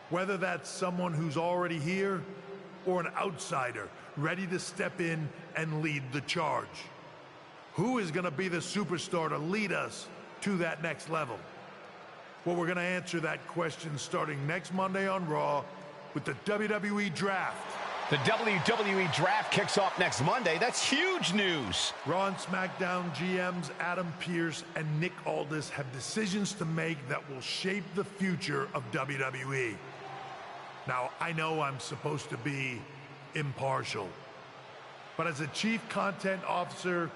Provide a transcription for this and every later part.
Whether that's someone who's already here or an outsider ready to step in and lead the charge. Who is going to be the superstar to lead us to that next level? Well, we're going to answer that question starting next Monday on Raw with the WWE Draft. The WWE Draft kicks off next Monday. That's huge news. Raw and SmackDown GMs Adam Pearce and Nick Aldis have decisions to make that will shape the future of WWE. Now, I know I'm supposed to be impartial, but as a chief content officer,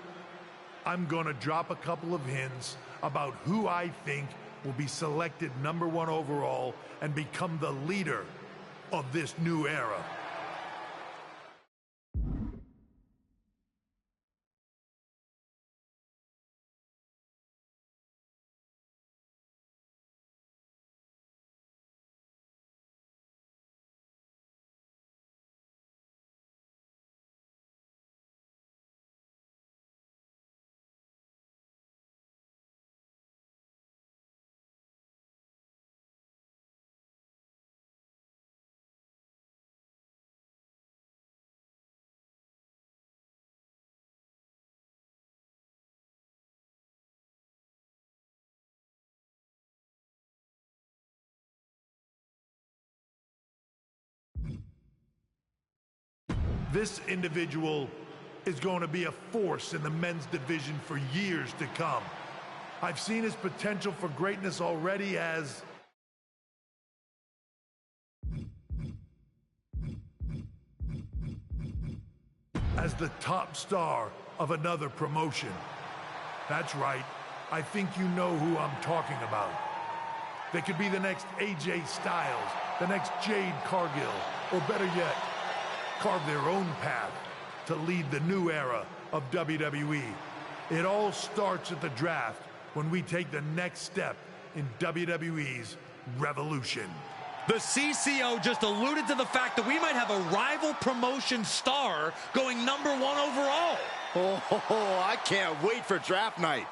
I'm going to drop a couple of hints about who I think will be selected #1 overall and become the leader of this new era. This individual is going to be a force in the men's division for years to come. I've seen his potential for greatness already as the top star of another promotion. That's right. I think you know who I'm talking about. They could be the next AJ Styles, the next Jade Cargill, or better yet, carve their own path to lead the new era of WWE. It all starts at the draft when we take the next step in WWE's revolution. The CCO just alluded to the fact that we might have a rival promotion star going #1 overall. Oh, I can't wait for draft night.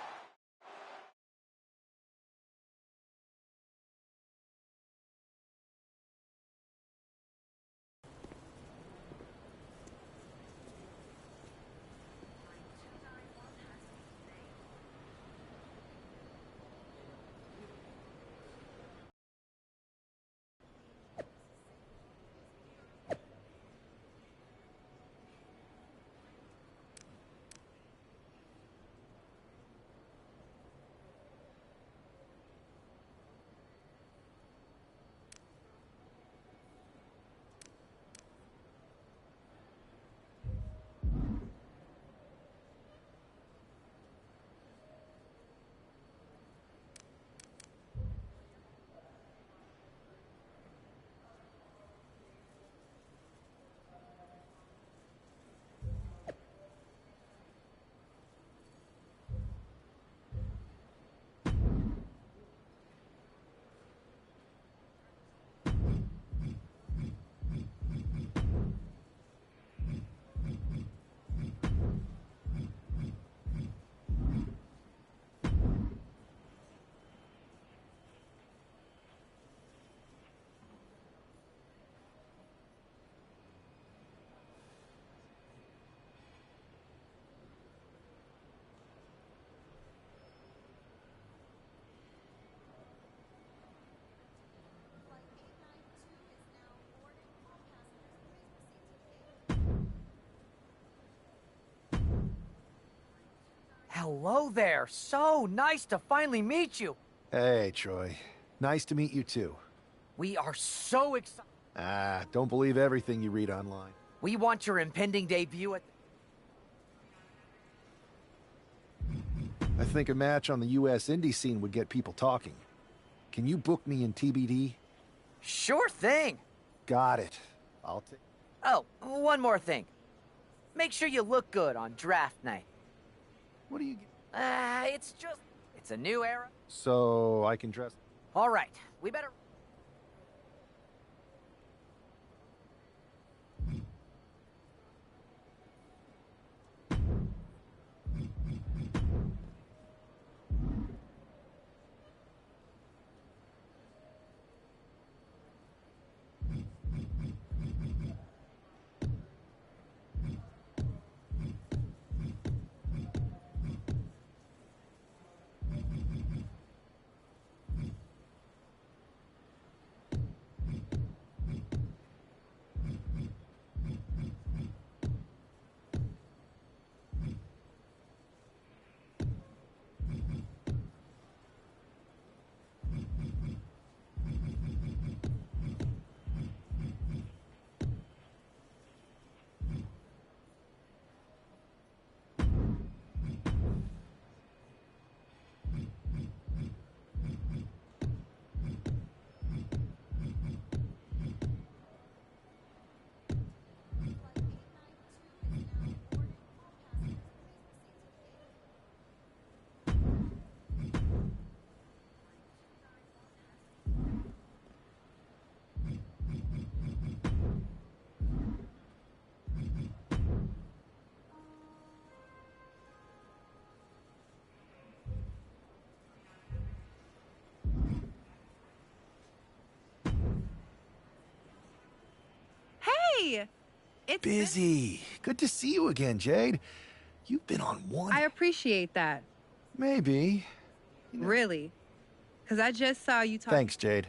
Hello there. So nice to finally meet you. Hey, Troy. Nice to meet you, too. We are so excited. Don't believe everything you read online. We want your impending debut at... I think a match on the U.S. indie scene would get people talking. Can you book me in TBD? Sure thing. Got it. I'll take... Oh, one more thing. Make sure you look good on draft night. What do you... It's a new era. So, I can dress... All right, we better... Hey, it's Busy. Good to see you again, Jade. You've been on one. I appreciate that. Maybe. You know. Really? Because I just saw you talk. Thanks, Jade.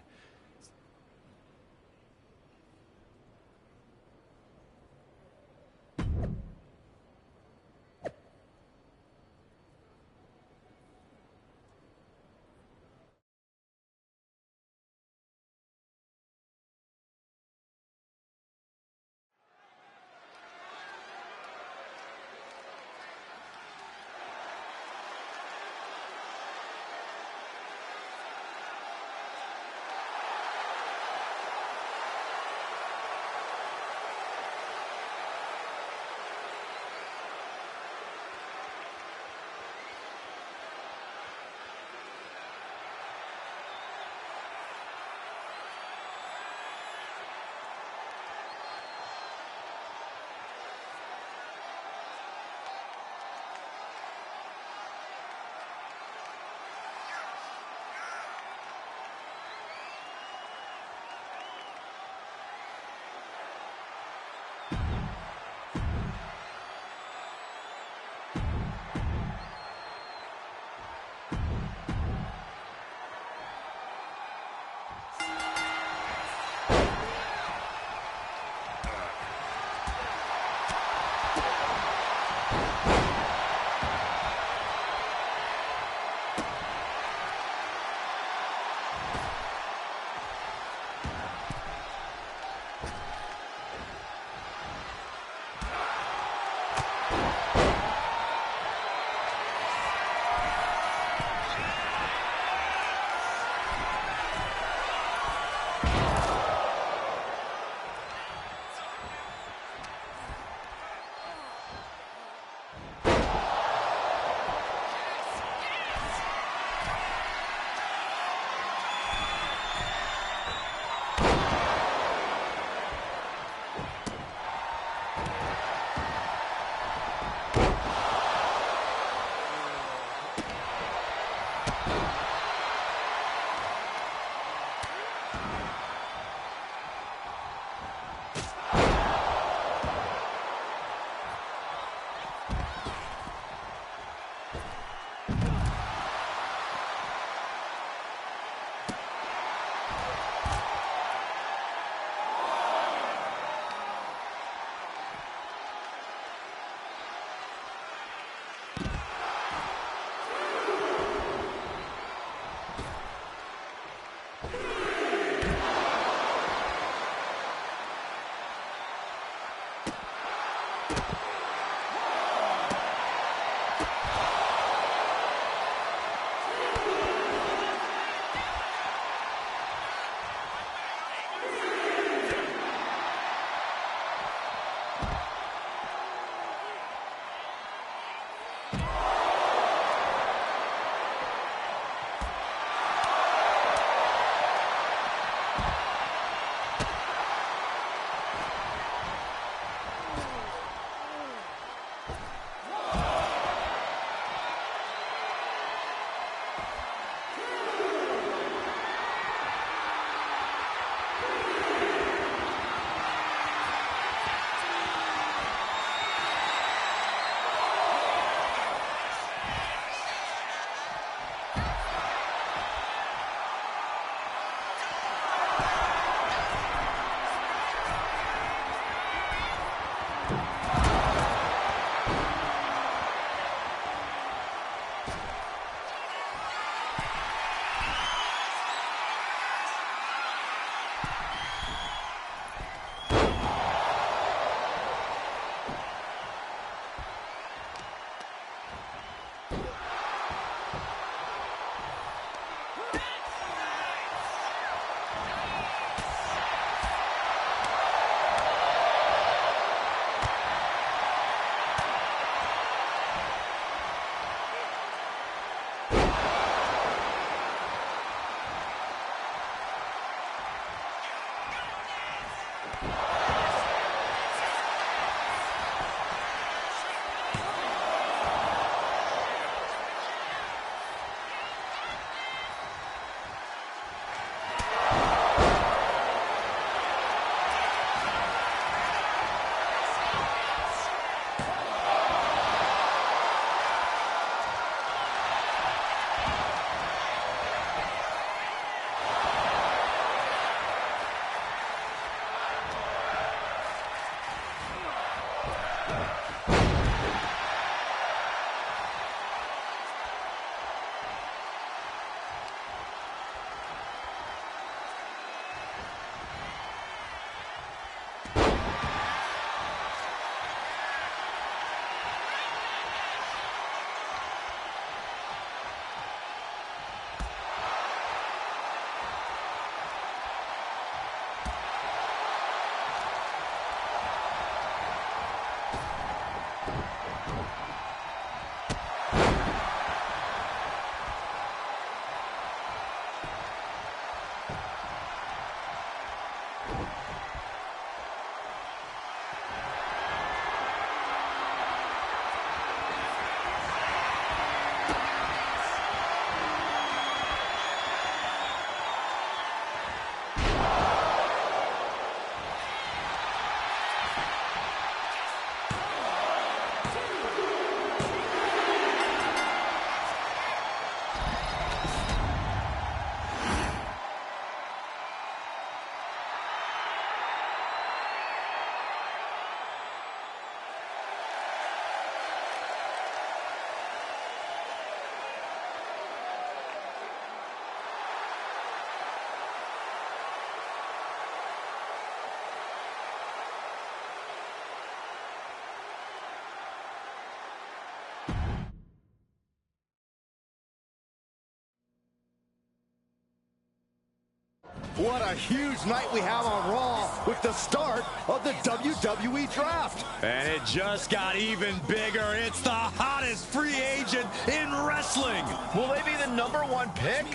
What a huge night we have on Raw with the start of the WWE Draft. And it just got even bigger. It's the hottest free agent in wrestling. Will they be the #1 pick?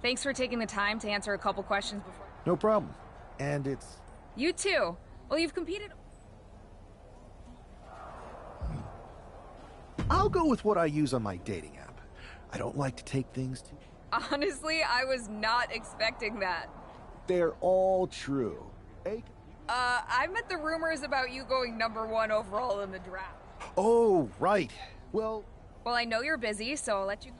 Thanks for taking the time to answer a couple questions before. No problem. And it's... You too. Well, you've competed... I'll go with what I use on my dating app. I don't like to take things too... Honestly, I was not expecting that. They're all true. I meant the rumors about you going #1 overall in the draft. Oh, right. Well, I know you're busy, so I'll let you...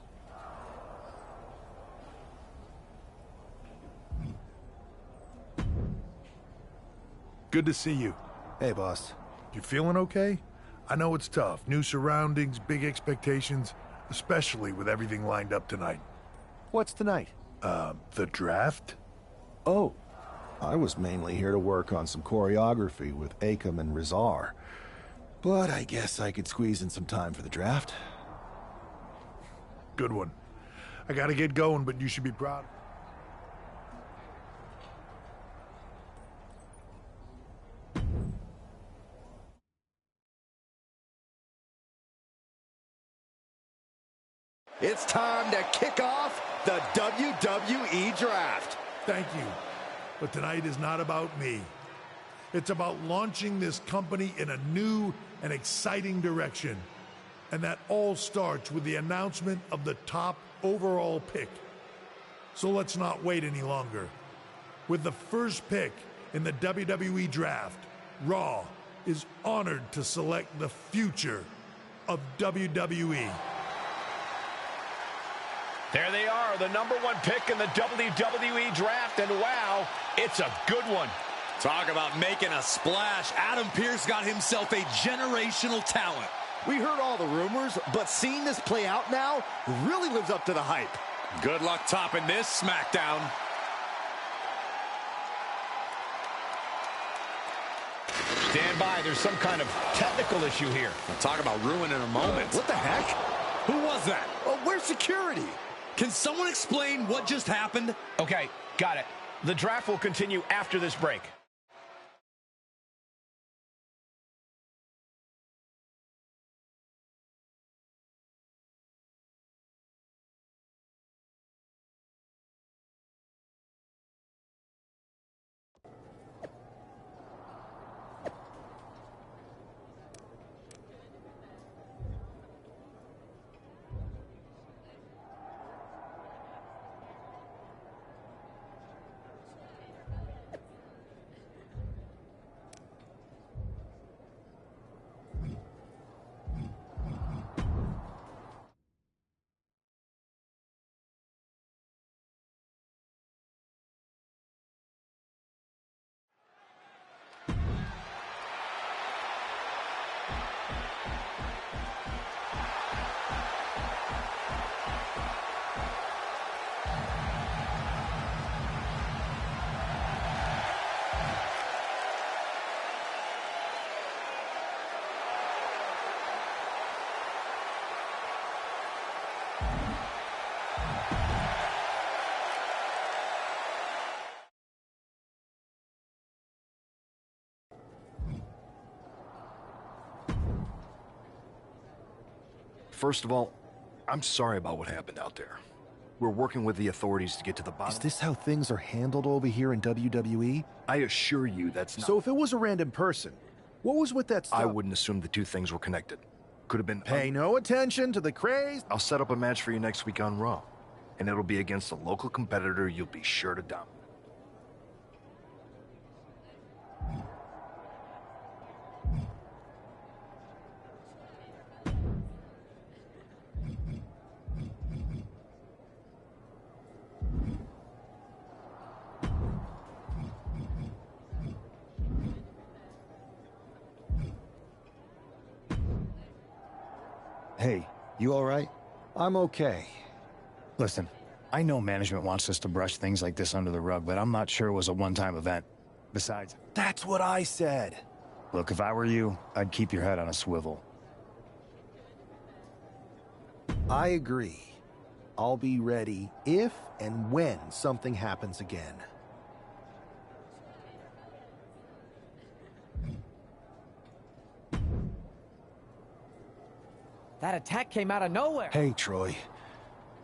Good to see you. hey, boss. You feeling okay? I know it's tough. New surroundings, big expectations, especially with everything lined up tonight. What's tonight? The draft? Oh, I was mainly here to work on some choreography with Akam and Rizar. But I guess I could squeeze in some time for the draft. Good one. I gotta get going, but you should be proud. It's time to kick off the WWE Draft. Thank you. But tonight is not about me. It's about launching this company in a new and exciting direction. And that all starts with the announcement of the top overall pick. So let's not wait any longer. With the first pick in the WWE Draft, Raw is honored to select the future of WWE. There they are, the #1 pick in the WWE Draft, and wow, it's a good one. Talk about making a splash. Adam Pearce got himself a generational talent. We heard all the rumors, but seeing this play out now really lives up to the hype. Good luck topping this SmackDown. Stand by. There's some kind of technical issue here. Talk about ruining a moment. What the heck? Who was that? Oh, where's security? Can someone explain what just happened? Okay, got it. The draft will continue after this break. First of all, I'm sorry about what happened out there. We're working with the authorities to get to the bottom. Is this how things are handled over here in WWE? I assure you that's not... So if it was a random person, what was with that stuff? I wouldn't assume the two things were connected. Could have been... Pay no attention to the craze. I'll set up a match for you next week on Raw. And it'll be against a local competitor you'll be sure to dominate. Hey, you all right? I'm okay. Listen, I know management wants us to brush things like this under the rug, but I'm not sure it was a one-time event. Besides... That's what I said. Look, if I were you, I'd keep your head on a swivel. I agree. I'll be ready if and when something happens again. That attack came out of nowhere. Hey, Troy.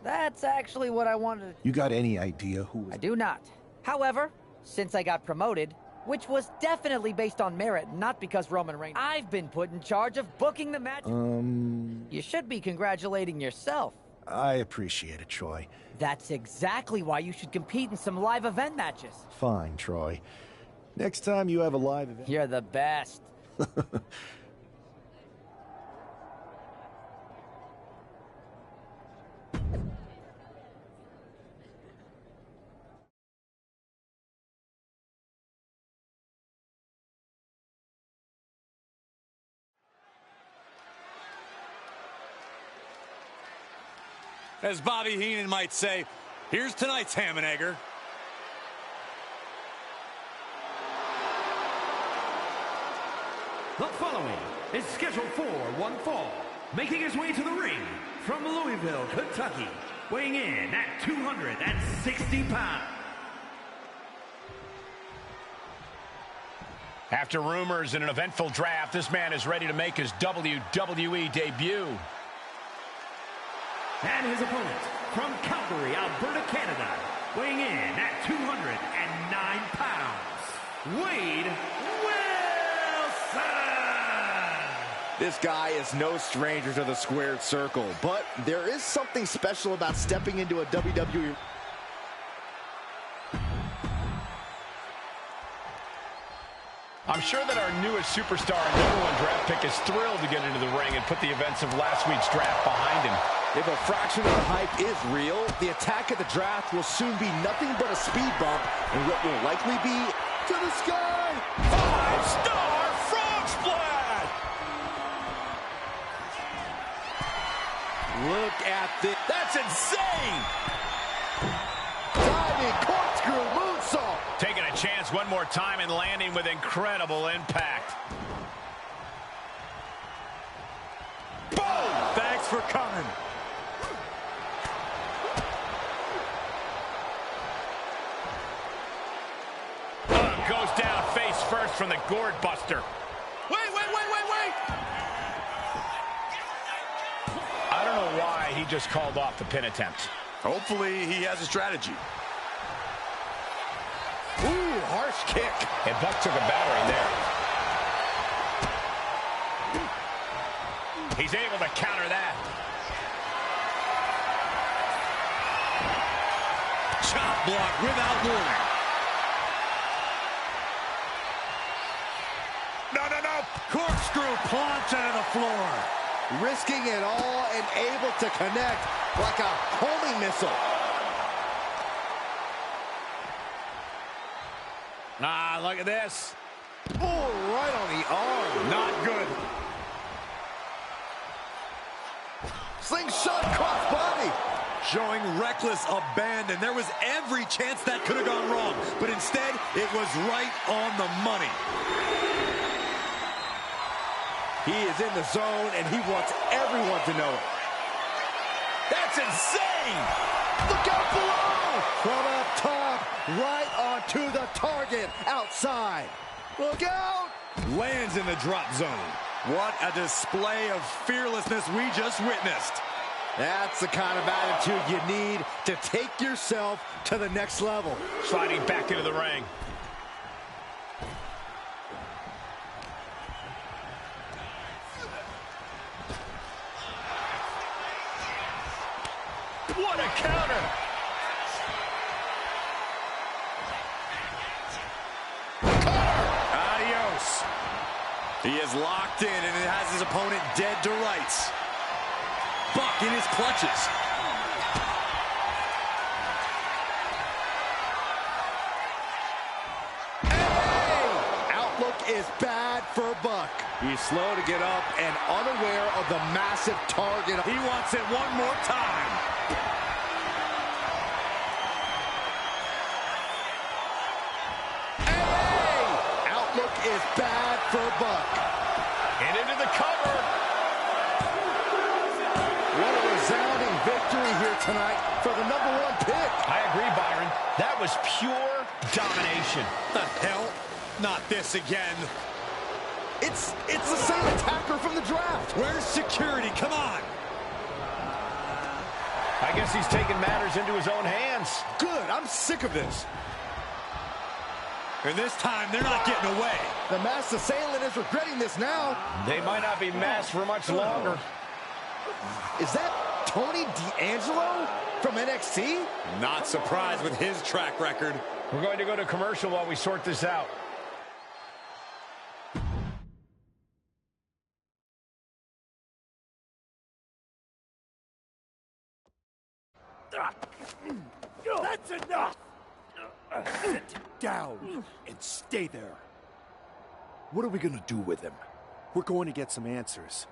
That's actually what I wanted. You got any idea who was... I do not. However, since I got promoted, which was definitely based on merit, not because Roman Reigns, I've been put in charge of booking the match. You should be congratulating yourself. I appreciate it, Troy. That's exactly why you should compete in some live event matches. Fine, Troy. Next time you have a live event... You're the best. As Bobby Heenan might say, here's tonight's ham and egger. The following is scheduled for one fall, making his way to the ring from Louisville, Kentucky, weighing in at 260 pounds. After rumors and an eventful draft, this man is ready to make his WWE debut. And his opponent, from Calgary, Alberta, Canada, weighing in at 209 pounds, Wade Wilson! This guy is no stranger to the squared circle, but there is something special about stepping into a WWE... I'm sure that our newest superstar and #1 draft pick is thrilled to get into the ring and put the events of last week's draft behind him. If a fraction of the hype is real, the attack at the draft will soon be nothing but a speed bump and what will likely be to the sky. 5-star frog splash! Look at this. That's insane! Diving corkscrew moonsault. Taking a chance one more time and landing with incredible impact. for coming. Goes down face first from the gourd buster. Wait. I don't know why he just called off the pin attempt. Hopefully he has a strategy. Ooh, harsh kick. And Buck took a battering there. He's able to counter that. Chop block without warning. No. Corkscrew plunge into the floor. Risking it all and able to connect like a homing missile. Look at this. Oh, right on the arm. Not good. Slingshot crossbody. Showing reckless abandon. There was every chance that could have gone wrong, but instead, it was right on the money. He is in the zone, and he wants everyone to know it. That's insane! Look out below! From up top, right onto the target, outside. Look out! Lands in the drop zone. What a display of fearlessness we just witnessed. That's the kind of attitude you need to take yourself to the next level. Sliding back into the ring. What a counter! Adios. He is locked in and it has his opponent dead to rights. Buck in his clutches. Hey! Outlook is bad for Buck. He's slow to get up and unaware of the massive target. He wants it one more time. Hey! Outlook is bad for Buck. And into the cover. What a resounding victory here tonight for the #1 pick. I agree, Byron. That was pure domination. The hell? Not this again. It's the same attacker from the draft. Where's security? Come on. I guess he's taking matters into his own hands. Good. I'm sick of this. And this time, they're not getting away. The masked assailant is regretting this now. They might not be masked for much longer. Is that Tony D'Angelo from NXT? Not surprised with his track record. We're going to go to commercial while we sort this out. That's enough! Sit down and stay there. What are we gonna do with him? We're going to get some answers.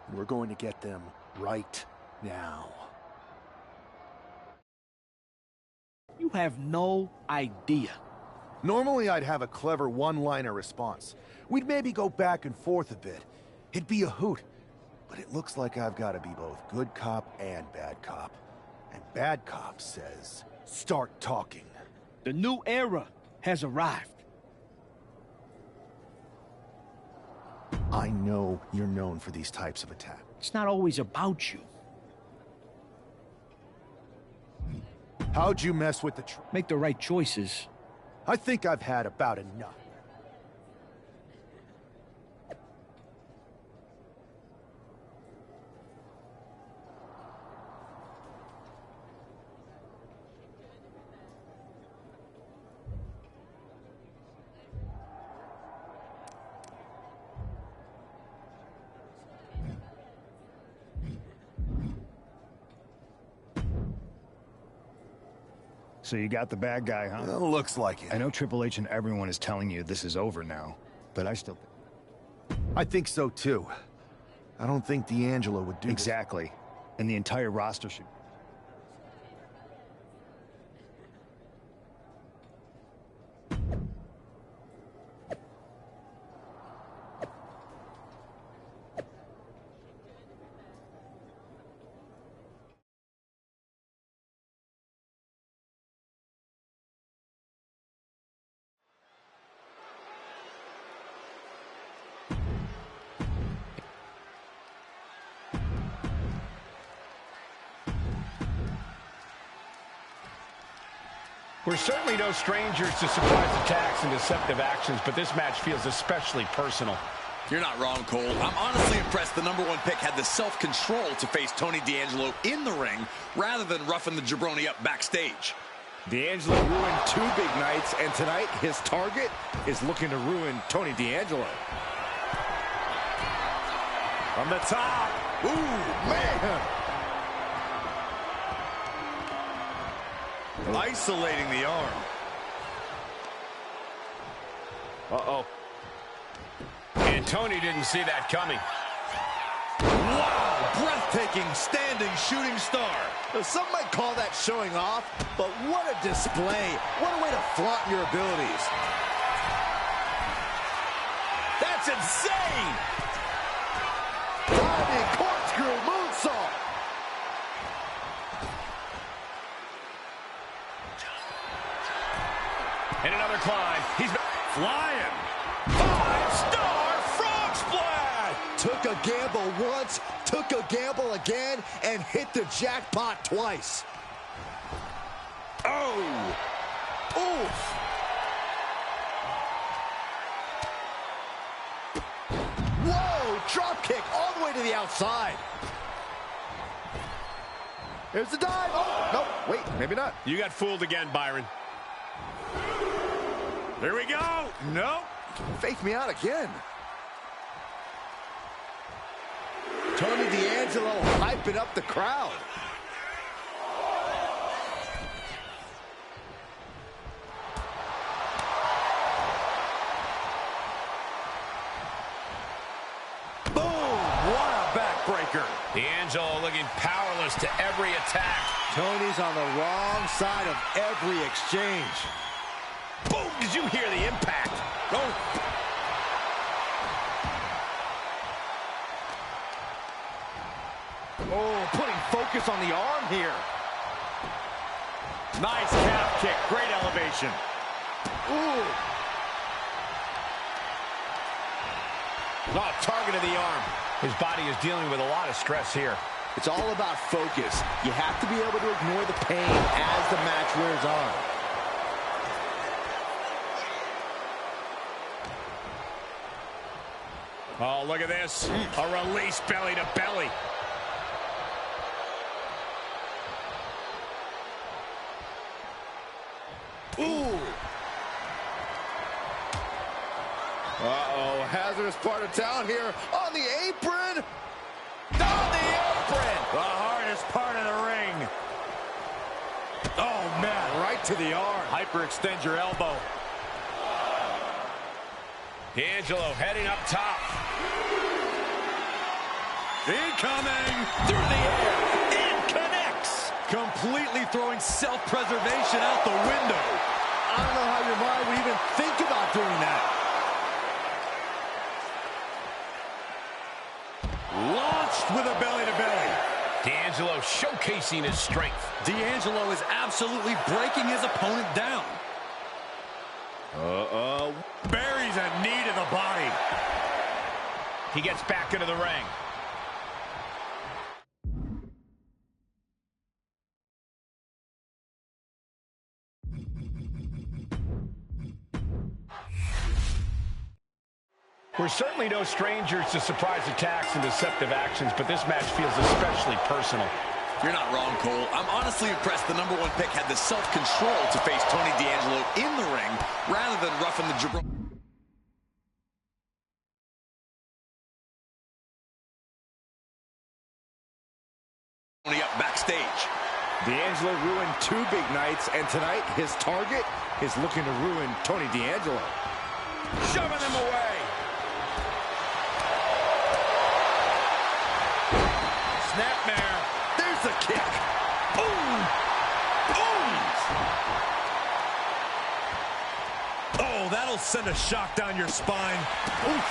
And we're going to get them right now. You have no idea. Normally I'd have a clever one-liner response. We'd maybe go back and forth a bit. It'd be a hoot. But it looks like I've got to be both good cop and bad cop. And bad cop says, start talking. The new era has arrived. I know you're known for these types of attacks. It's not always about you. How'd you mess with the Make the right choices. I think I've had about enough. So you got the bad guy, huh? Well, looks like it. I know Triple H and everyone is telling you this is over now, but I still... I think so, too. I don't think D'Angelo would do Exactly. And the entire roster should... We're certainly no strangers to surprise attacks and deceptive actions, but this match feels especially personal. You're not wrong, Cole. I'm honestly impressed the #1 pick had the self-control to face Tony D'Angelo in the ring rather than roughing the jabroni up backstage. D'Angelo ruined 2 big nights, and tonight his target is looking to ruin Tony D'Angelo. From the top. Ooh, man. Isolating the arm. Uh-oh. And Tony didn't see that coming. Wow, breathtaking standing shooting star. Some might call that showing off, but what a display. What a way to flaunt your abilities. That's insane. Diving corkscrew moonsault. And another climb. He's Flying. 5-star frog splash. Took a gamble once, took a gamble again, and hit the jackpot twice. Oh. Oof. Whoa, drop kick all the way to the outside. Here's the dive. Oh, no, wait, maybe not. You got fooled again, Byron. Here we go. No. Fake me out again. Tony D'Angelo hyping up the crowd. Boom. What a backbreaker. D'Angelo looking powerless to every attack. Tony's on the wrong side of every exchange. Boom! Did you hear the impact? Oh. Oh, putting focus on the arm here. Nice calf kick. Great elevation. Ooh. Oh, target of the arm. His body is dealing with a lot of stress here. It's all about focus. You have to be able to ignore the pain as the match wears on. Oh, look at this. A release belly to belly. Ooh. Uh-oh, hazardous part of town here. On the apron. On the apron. The hardest part of the ring. Oh, man. Right to the arm. Hyperextend your elbow. D'Angelo heading up top. Incoming. Through the air. It connects. Completely throwing self-preservation out the window. I don't know how your mind would even think about doing that. Launched with a belly-to-belly. D'Angelo showcasing his strength. D'Angelo is absolutely breaking his opponent down. Buries a knee to the body. He gets back into the ring. We're certainly no strangers to surprise attacks and deceptive actions, but this match feels especially personal. You're not wrong, Cole. I'm honestly impressed the #1 pick had the self-control to face Tony D'Angelo in the ring rather than roughing the jabroni up backstage. D'Angelo ruined 2 big nights, and tonight his target is looking to ruin Tony D'Angelo. Shoving him away. Snapmare. There's the kick. Boom. Boom. Oh, that'll send a shock down your spine. Oof.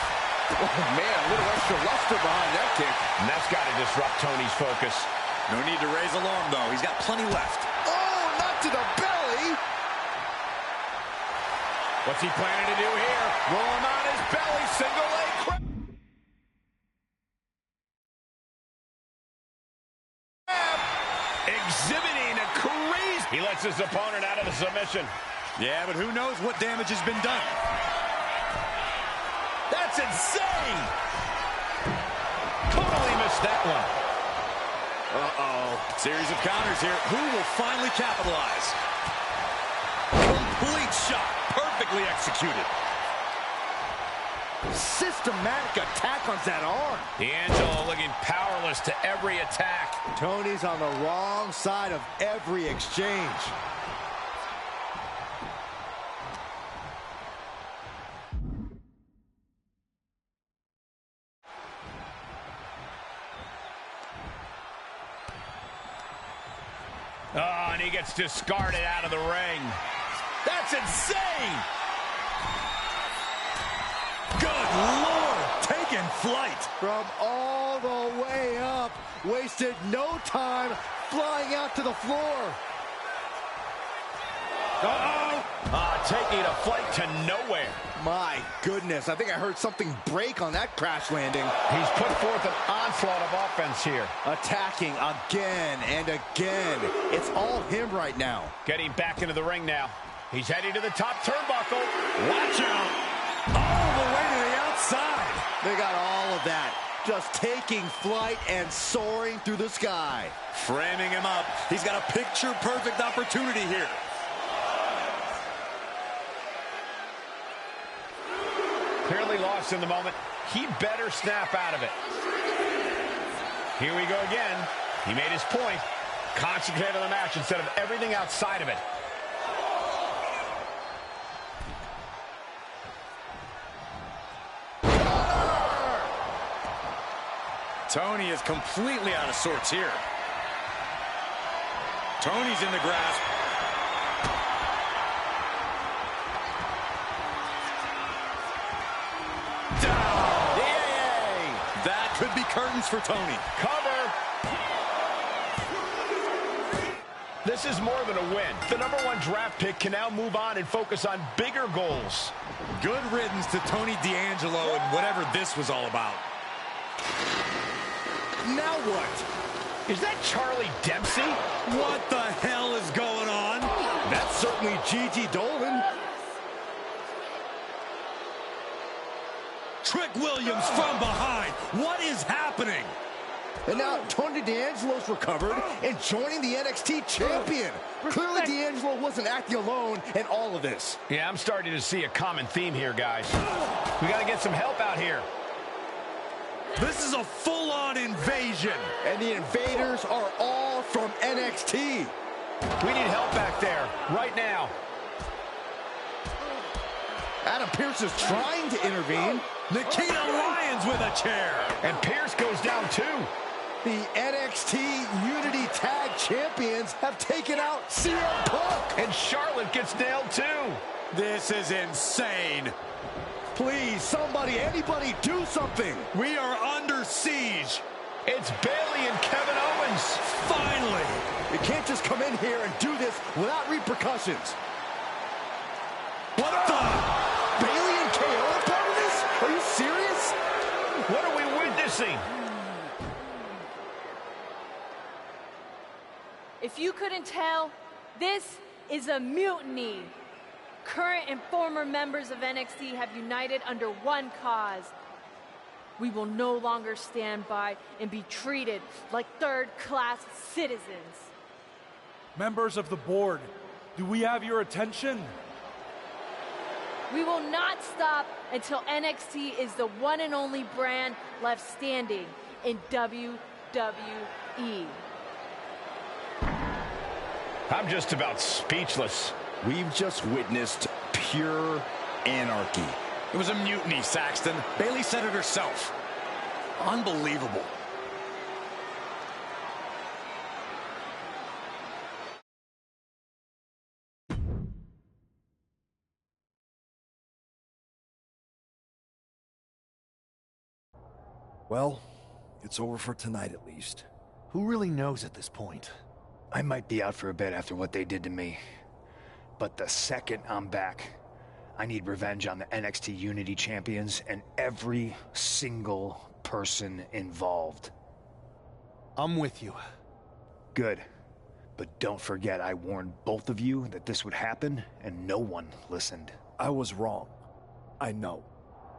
Oh, man, a little extra luster behind that kick. And that's got to disrupt Tony's focus. No need to raise alarm, though. He's got plenty left. Oh, not to the belly. What's he planning to do here? Roll him on his belly. Single leg crab. Exhibiting a crazy He lets his opponent out of the submission. Yeah, but who knows what damage has been done. That's insane! Totally missed that one. Uh-oh. Series of counters here. Who will finally capitalize? Complete shot. Perfectly executed. Systematic attack on that arm. D'Angelo looking powerless to every attack. Tony's on the wrong side of every exchange. Oh, and he gets discarded out of the ring. That's insane! Good Lord! Taking flight. From all the way up. Wasted no time flying out to the floor. Uh-oh! Taking a flight to nowhere. My goodness, I think I heard something break on that crash landing. He's put forth an onslaught of offense here. Attacking again and again. It's all him right now. Getting back into the ring now. He's heading to the top turnbuckle. Watch out! All the way to the outside. They got all of that. Just taking flight and soaring through the sky. Framing him up. He's got a picture-perfect opportunity here. Clearly lost in the moment. He better snap out of it. Here we go again. He made his point. Concentrate on the match instead of everything outside of it. Tony is completely out of sorts here. Tony's in the grasp. Down. Yay! That could be curtains for Tony. Cover. This is more than a win. The #1 draft pick can now move on and focus on bigger goals. Good riddance to Tony D'Angelo and whatever this was all about. Now what? Is that Charlie Dempsey? What the hell is going on? That's certainly Gigi Dolan. Trick Williams from behind. What is happening? And now Tony D'Angelo's recovered and joining the NXT champion. Clearly D'Angelo wasn't acting alone in all of this. Yeah, I'm starting to see a common theme here, guys. We got to get some help out here. This is a full-on invasion. And the invaders are all from NXT. We need help back there, right now. Adam Pearce is trying to intervene. Nikita Lyons with a chair. And Pearce goes down too. The NXT Unity Tag Champions have taken out CM Punk. And Charlotte gets nailed too. This is insane. Please, somebody, anybody, do something. We are under siege. It's Bayley and Kevin Owens. Finally. You can't just come in here and do this without repercussions. What the? Bayley and KO are part of this? Are you serious? What are we witnessing? If you couldn't tell, this is a mutiny. Current and former members of NXT have united under one cause. We will no longer stand by and be treated like third-class citizens. Members of the board, do we have your attention? We will not stop until NXT is the one and only brand left standing in WWE. I'm just about speechless. We've just witnessed pure anarchy. It was a mutiny, Saxton. Bayley said it herself. Unbelievable. Well, it's over for tonight at least. Who really knows at this point? I might be out for a bit after what they did to me. But the second I'm back, I need revenge on the NXT Unity Champions and every single person involved. I'm with you. Good. But don't forget, I warned both of you that this would happen, and no one listened. I was wrong. I know.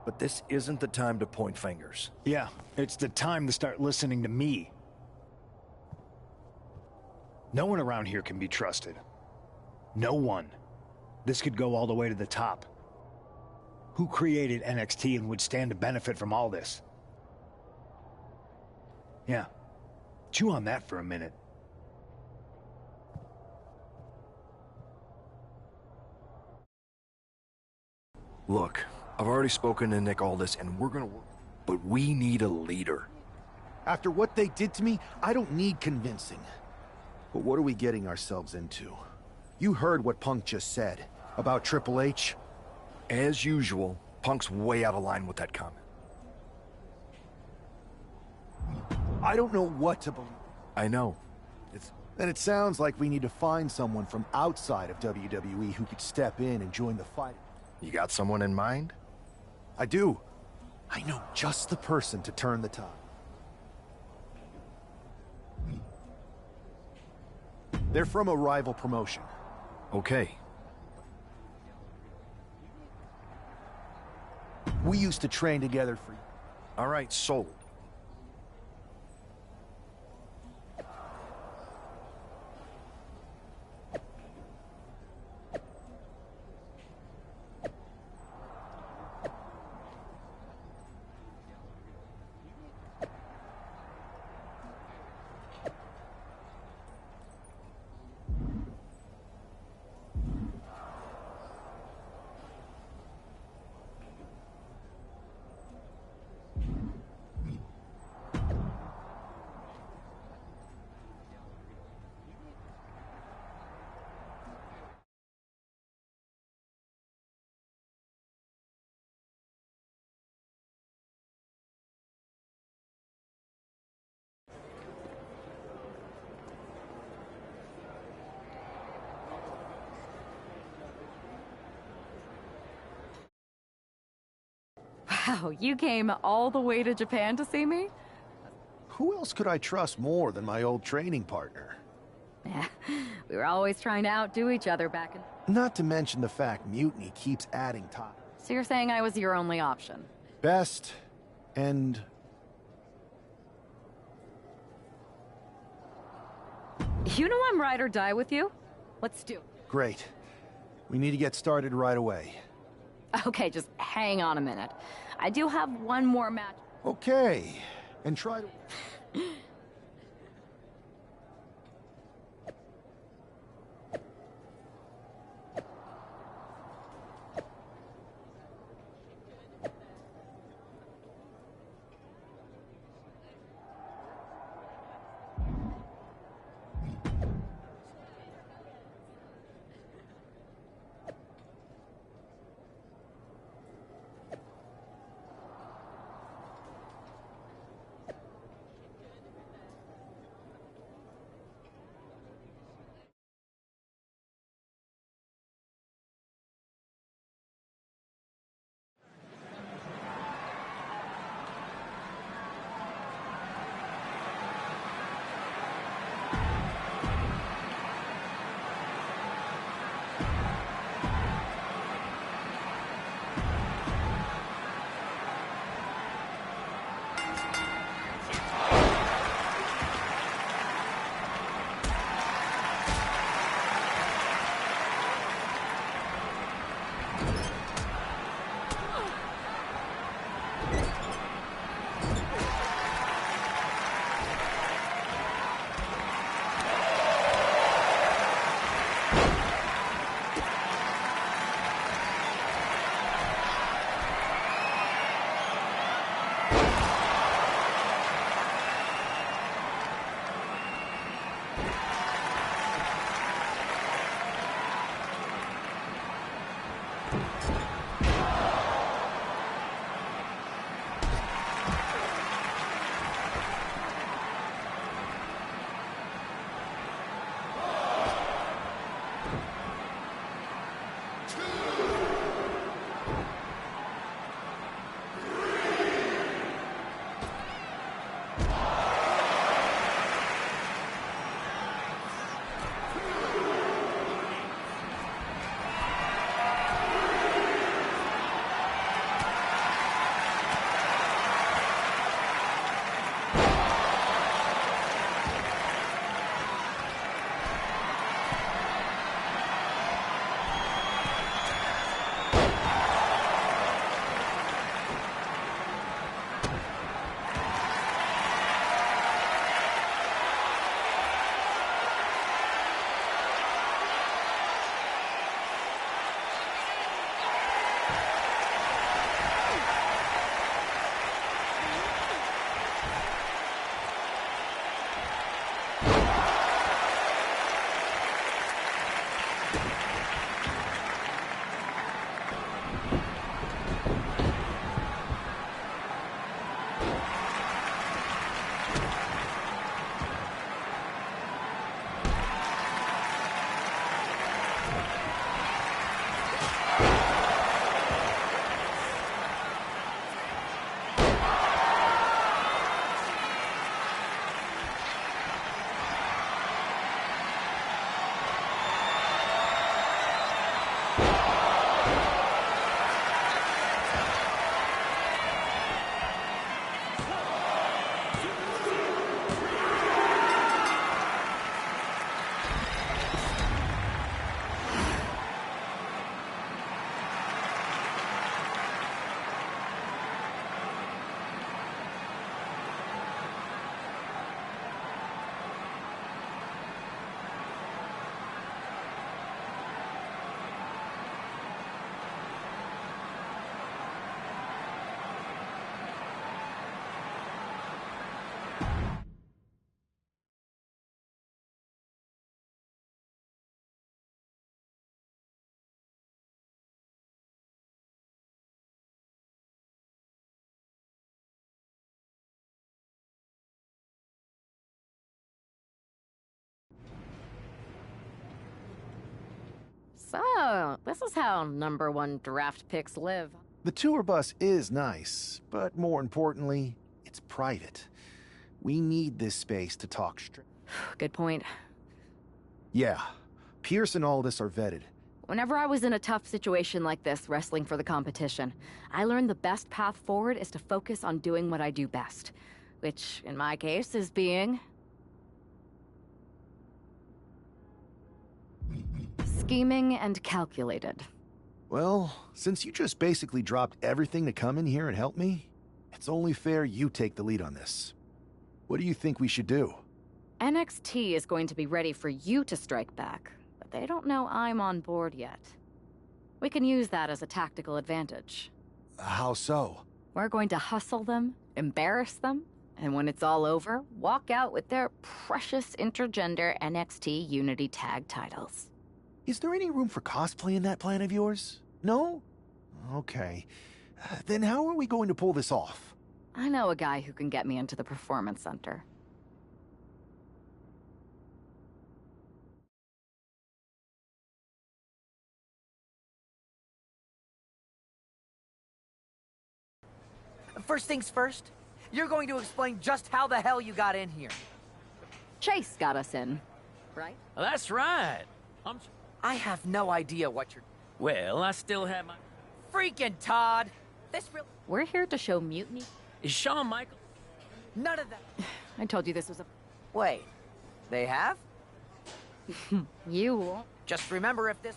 But this isn't the time to point fingers. Yeah, it's the time to start listening to me. No one around here can be trusted. No one. This could go all the way to the top. Who created NXT and would stand to benefit from all this? Yeah. Chew on that for a minute. Look, I've already spoken to Nick Aldis, and we're gonna work. But we need a leader. After what they did to me, I don't need convincing. But what are we getting ourselves into? You heard what Punk just said about Triple H. As usual, Punk's way out of line with that comment. I don't know what to believe. I know. Then it sounds like we need to find someone from outside of WWE who could step in and join the fight. You got someone in mind? I do. I know just the person to turn the tide. They're from a rival promotion. Okay. We used to train together for... All right, sold. Wow, you came all the way to Japan to see me? Who else could I trust more than my old training partner? Yeah, we were always trying to outdo each other back in... Not to mention the fact Mutiny keeps adding time. So you're saying I was your only option? Best, and... You know I'm ride or die with you. Let's do it. Great. We need to get started right away. Okay, just hang on a minute. I do have one more match. Okay, and try to... So, this is how #1 draft picks live. The tour bus is nice, but more importantly, it's private. We need this space to talk straight. Good point. Yeah, Pierce and Aldis are vetted. Whenever I was in a tough situation like this, wrestling for the competition, I learned the best path forward is to focus on doing what I do best. Which, in my case, is being... scheming and calculated. Well, since you just basically dropped everything to come in here and help me, it's only fair you take the lead on this. What do you think we should do? NXT is going to be ready for you to strike back, but they don't know I'm on board yet. We can use that as a tactical advantage. How so? We're going to hustle them, embarrass them, and when it's all over, walk out with their precious intergender NXT Unity Tag titles. Is there any room for cosplay in that plan of yours? No? Okay. Then how are we going to pull this off? I know a guy who can get me into the Performance Center. First things first, you're going to explain just how the hell you got in here. Chase got us in, right? That's right. I have no idea what you're... Well, I still have my... Freaking Todd! This real... We're here to show mutiny. Is Shawn Michaels... None of that... I told you this was a... Wait, they have? You won't. Just remember if this...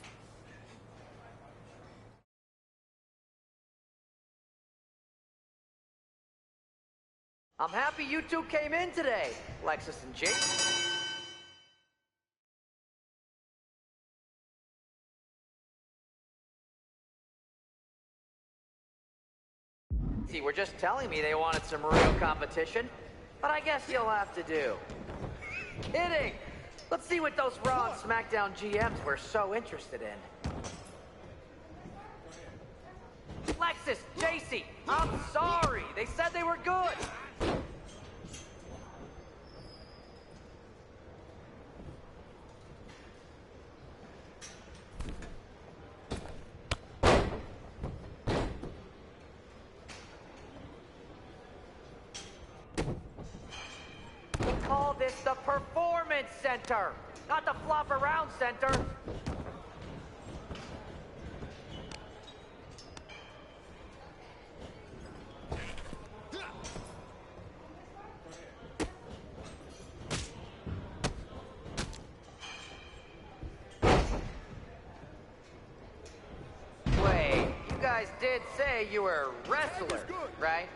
I'm happy you two came in today, Lexus and Jake. See, we're just telling me they wanted some real competition, but I guess you'll have to do. Kidding! Let's see what those Raw and SmackDown GMs were so interested in. Lexus, JC, I'm sorry. They said they were good. We call this the Performance Center, not the Flop Around Center. Wait, you guys did say you were wrestlers, right?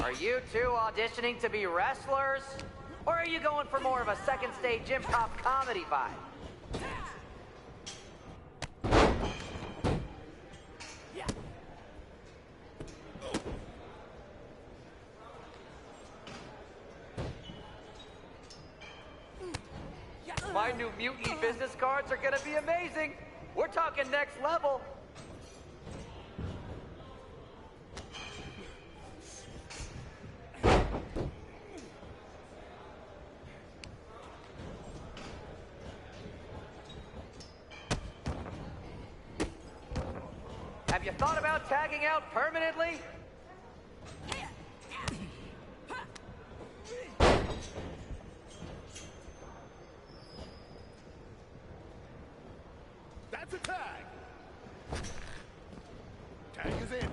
Are you two auditioning to be wrestlers? Or are you going for more of a second stage improv comedy vibe? My new Mutiny business cards are gonna be amazing. We're talking next level. Have you thought about tagging out permanently? That's a tag. Tag is in.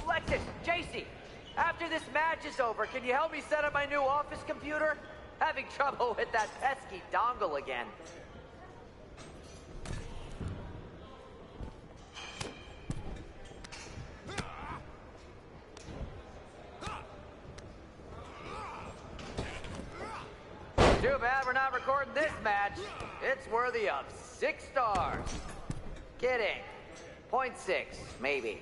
Lexus, JC, after this match is over, can you help me set up my new office computer? Having trouble with that pesky dongle again. Too bad we're not recording this match. It's worthy of 6 stars. Kidding. 0.6, maybe.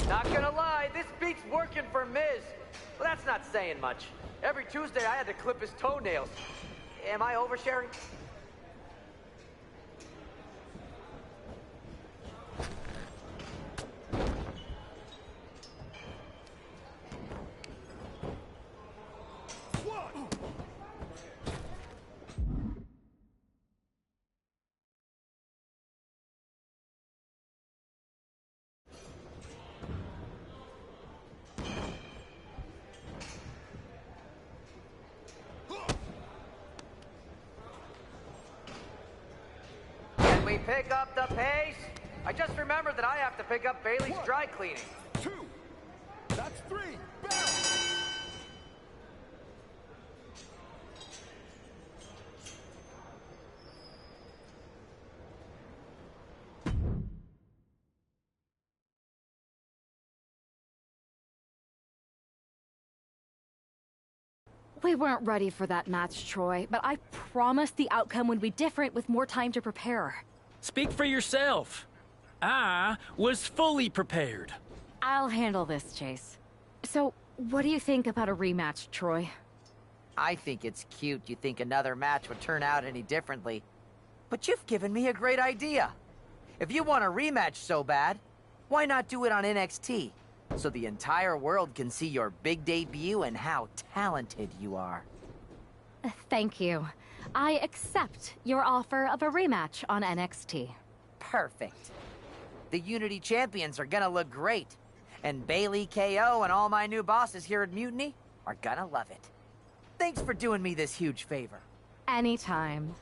Not gonna lie, this beat's working for Miz. Well, that's not saying much. Every Tuesday I had to clip his toenails. Am I oversharing? We pick up the pace. I just remembered that I have to pick up Bailey's dry cleaning. 2. That's 3. Bounce. We weren't ready for that match, Troy, but I promised the outcome would be different with more time to prepare. Speak for yourself. I was fully prepared. I'll handle this, Chase. So, what do you think about a rematch, Troy? I think it's cute you think another match would turn out any differently. But you've given me a great idea. If you want a rematch so bad, why not do it on NXT? So the entire world can see your big debut and how talented you are. Thank you. I accept your offer of a rematch on NXT. Perfect. The Unity Champions are gonna look great. And Bailey, KO, and all my new bosses here at Mutiny are gonna love it. Thanks for doing me this huge favor. Anytime.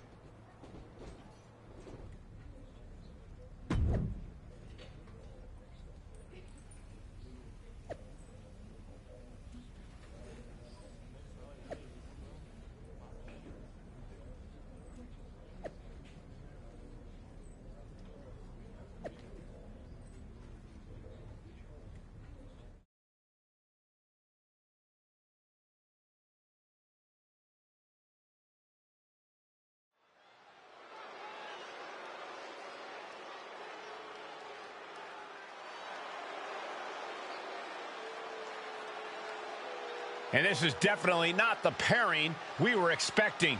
And this is definitely not the pairing we were expecting.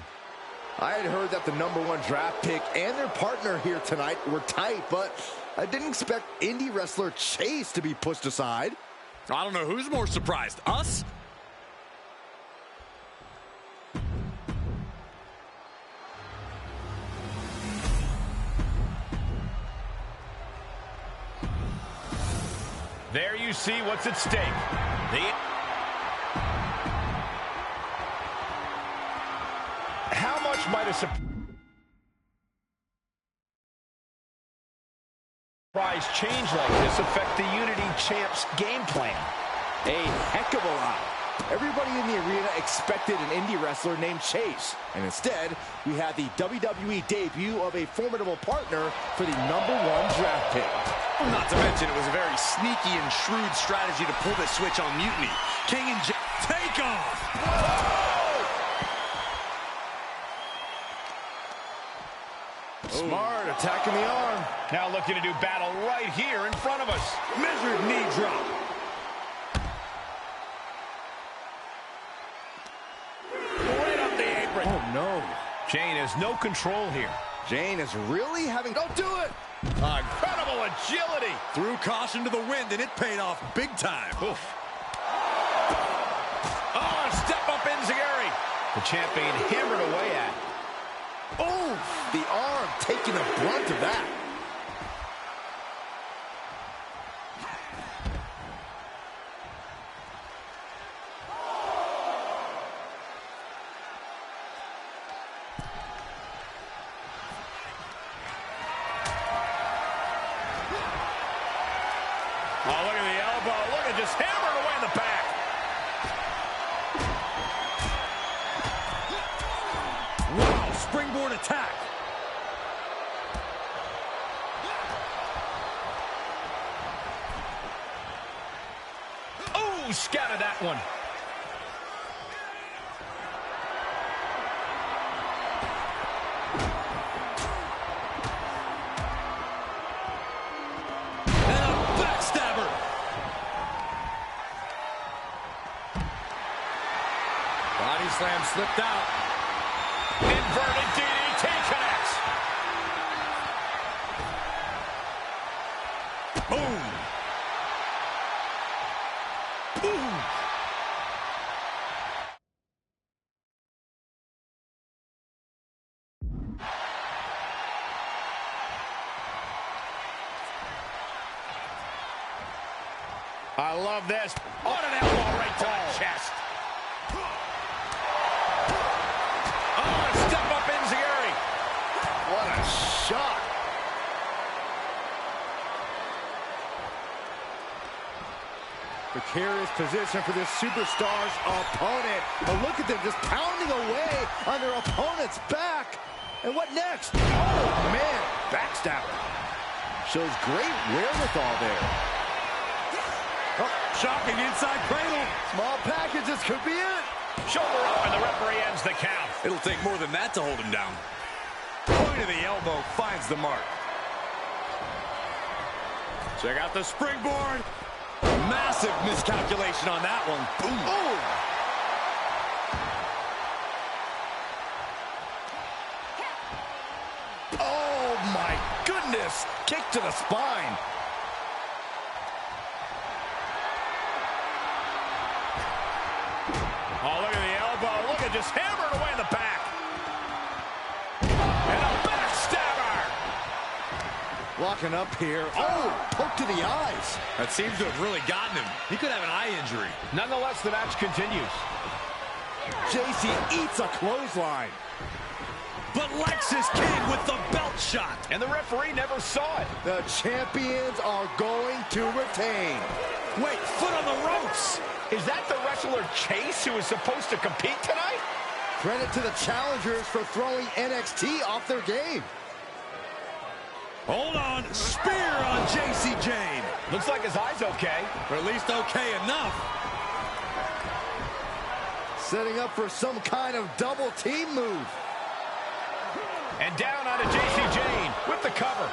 I had heard that the #1 draft pick and their partner here tonight were tight, but I didn't expect indie wrestler Chase to be pushed aside. I don't know who's more surprised, us? There you see what's at stake. How much might a surprise change like this affect the Unity Champs' game plan? A heck of a lot. Everybody in the arena expected an indie wrestler named Chase, and instead, we had the WWE debut of a formidable partner for the #1 draft pick. Not to mention, it was a very sneaky and shrewd strategy to pull this switch on Mutiny. King and take off! Smart, attacking the arm. Now looking to do battle right here in front of us. Measured knee drop. Right up the apron. Oh, no. Jane has no control here. Jane is really having... Don't do it! Incredible agility. Threw caution to the wind, and it paid off big time. Oof. Oh, step up enziguri. The champion hammered away at. Oh, the arm taking the brunt of that. Oh, look at the elbow. Look at just hammered away in the back. Wow, springboard attack. Ooh, scouted that one. And a backstabber. Body slam slipped out. Inverted DDT connects. Boom. Boom. I love this. What an elbow right to the chest. Oh, a step up Enziguri. What a shot. Precarious position for this superstar's opponent. But look at them just pounding away on their opponent's back. And what next? Oh, man. Backstabber. Shows great wherewithal there. Oh, shocking inside cradle. Small package, this could be it. Shoulder up, and the referee ends the count. It'll take more than that to hold him down. Point of the elbow finds the mark. Check out the springboard. Massive miscalculation on that one. Boom. Oh. Oh, my goodness. Kick to the spine. Oh, look at the elbow. Look at just hammered away in the back. And a backstabber. Locking up here. Oh, poke to the eyes. That seems to have really gotten him. He could have an eye injury. Nonetheless, the match continues. JC eats a clothesline. But Lex is king with the belt shot. And the referee never saw it. The champions are going to retain. Wait, foot on the ropes. Is that the wrestler Chase who is supposed to compete tonight? Credit to the challengers for throwing NXT off their game. Hold on. Spear on JC Jane. Looks like his eye's okay. Or at least okay enough. Setting up for some kind of double team move. And down onto JC Jane with the cover.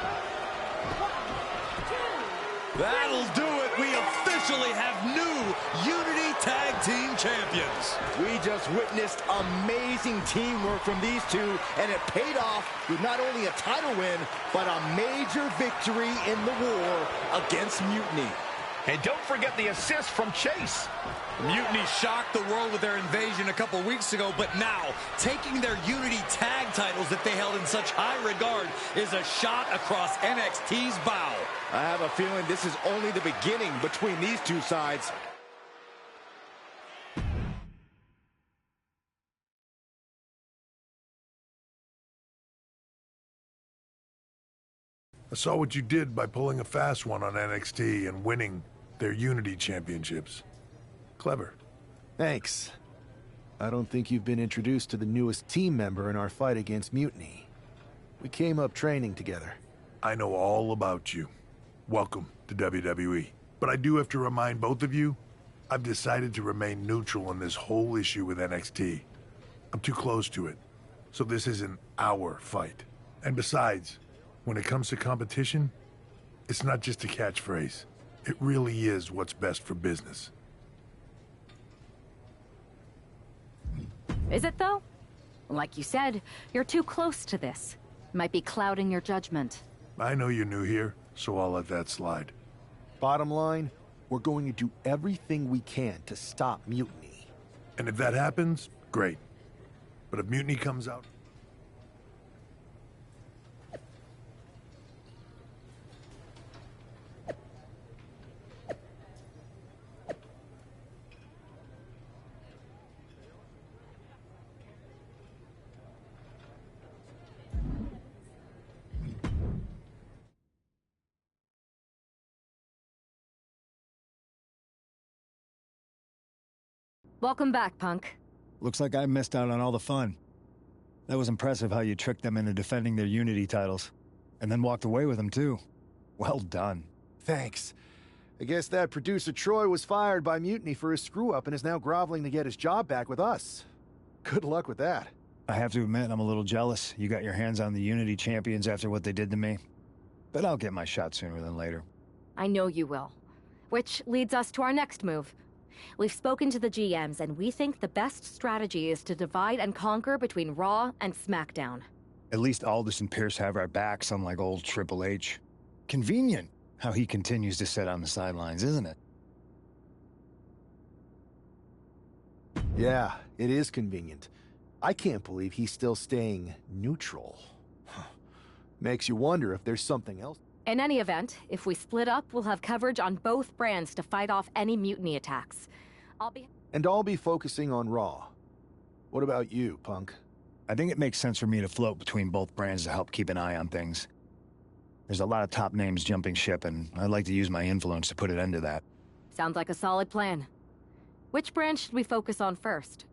That'll do it. We officially have new Unity Tag Team Champions. We just witnessed amazing teamwork from these two, and it paid off with not only a title win, but a major victory in the war against Mutiny. And don't forget the assist from Chase. Mutiny shocked the world with their invasion a couple weeks ago, but now taking their Unity tag titles that they held in such high regard is a shot across NXT's bow. I have a feeling this is only the beginning between these two sides. I saw what you did by pulling a fast one on NXT and winning their Unity Championships. Clever. Thanks. I don't think you've been introduced to the newest team member in our fight against Mutiny. We came up training together. I know all about you. Welcome to WWE. But I do have to remind both of you, I've decided to remain neutral in this whole issue with NXT. I'm too close to it, so this isn't our fight. And besides, when it comes to competition, it's not just a catchphrase. It really is what's best for business. Is it, though? Like you said, you're too close to this. Might be clouding your judgment. I know you're new here, so I'll let that slide. Bottom line, we're going to do everything we can to stop Mutiny. And if that happens, great. But if Mutiny comes out... Welcome back, Punk. Looks like I missed out on all the fun. That was impressive how you tricked them into defending their Unity titles. And then walked away with them, too. Well done. Thanks. I guess that producer Troy was fired by Mutiny for his screw-up and is now groveling to get his job back with us. Good luck with that. I have to admit, I'm a little jealous. You got your hands on the Unity champions after what they did to me. But I'll get my shot sooner than later. I know you will. Which leads us to our next move. We've spoken to the GMs, and we think the best strategy is to divide and conquer between Raw and SmackDown. At least Aldous and Pierce have our backs, unlike old Triple H. Convenient how he continues to sit on the sidelines, isn't it? Yeah, it is convenient. I can't believe he's still staying neutral. Makes you wonder if there's something else. In any event, if we split up, we'll have coverage on both brands to fight off any mutiny attacks. I'll be focusing on Raw. What about you, Punk? I think it makes sense for me to float between both brands to help keep an eye on things. There's a lot of top names jumping ship, and I'd like to use my influence to put an end to that. Sounds like a solid plan. Which brand should we focus on first?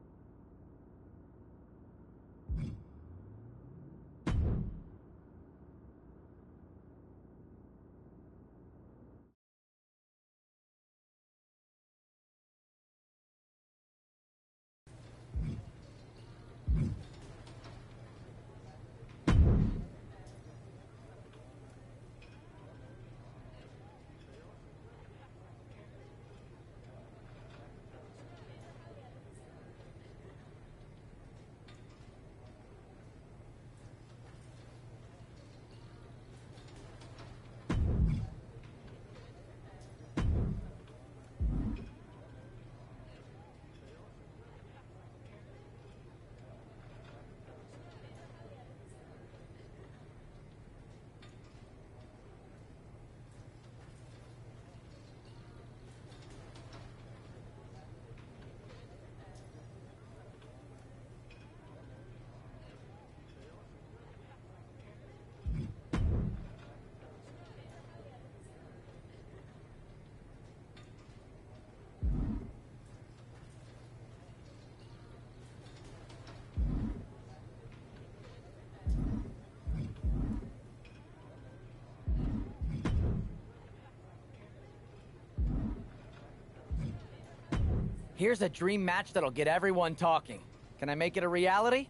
Here's a dream match that'll get everyone talking. Can I make it a reality?